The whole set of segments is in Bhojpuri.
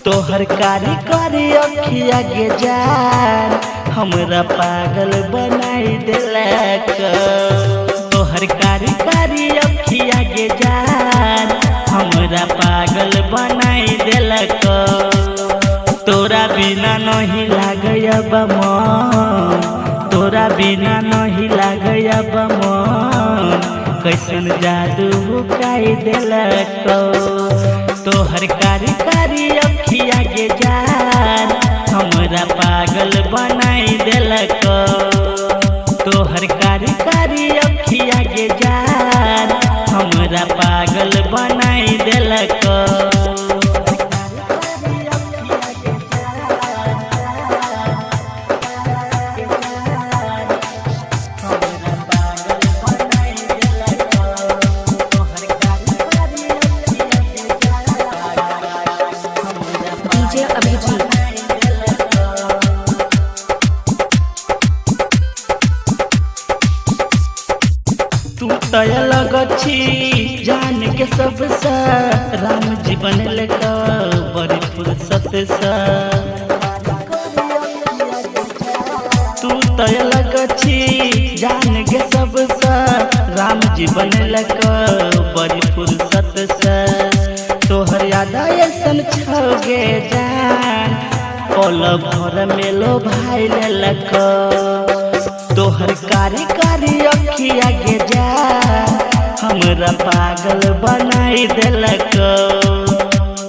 तोहर कारी कारी अखिया के जान हमरा पागल बनाई देलक। तोहर कारी कारी अखिया के जान हमरा पागल बनाई देलक। तोरा बिना नहीं लागया मन, तोरा बिना नहीं लागया मन, कैसन जादू बुकाई देलक। तोहर कारी कारी अखिया के जान हमरा पागल बनाई देलक। तोहर कारी कारी अखिया के जान हमरा पागल बनाई देलक। तू तय लगछी जान के सब सा राम जीवन लेका बड़ी फुर्सत सा। तू तय लगछी जान के सब सा राम जीवन लेका बड़ी फुर्सत सा। तोहर याद ऐसन छगे जान पल भर में लो भाई लेलक। तोहर कारी कारी अखिया के जान हमरा पागल बनाई देलक।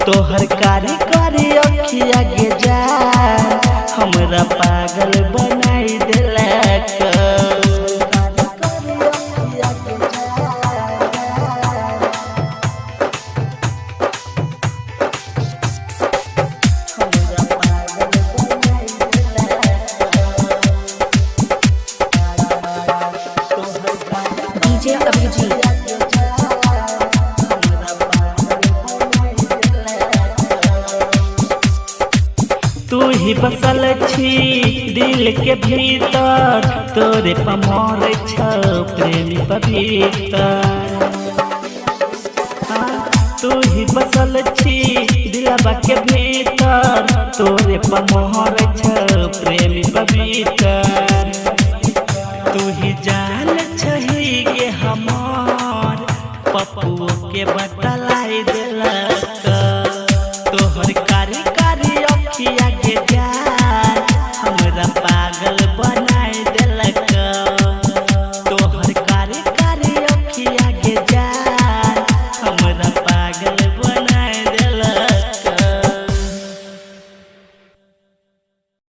तोहर कारी कारी अखिया के जान हमरा पागल बनाई देलक। तू ही बसल छी दिल के भीतर, तोरे पमर छ प्रेमी पवित्र। तू ही बसल छी दिलवा के भीतर, तोरे पमर छ प्रेमी पवित्र। तू ही जान छही के हमार पप्पू के बतला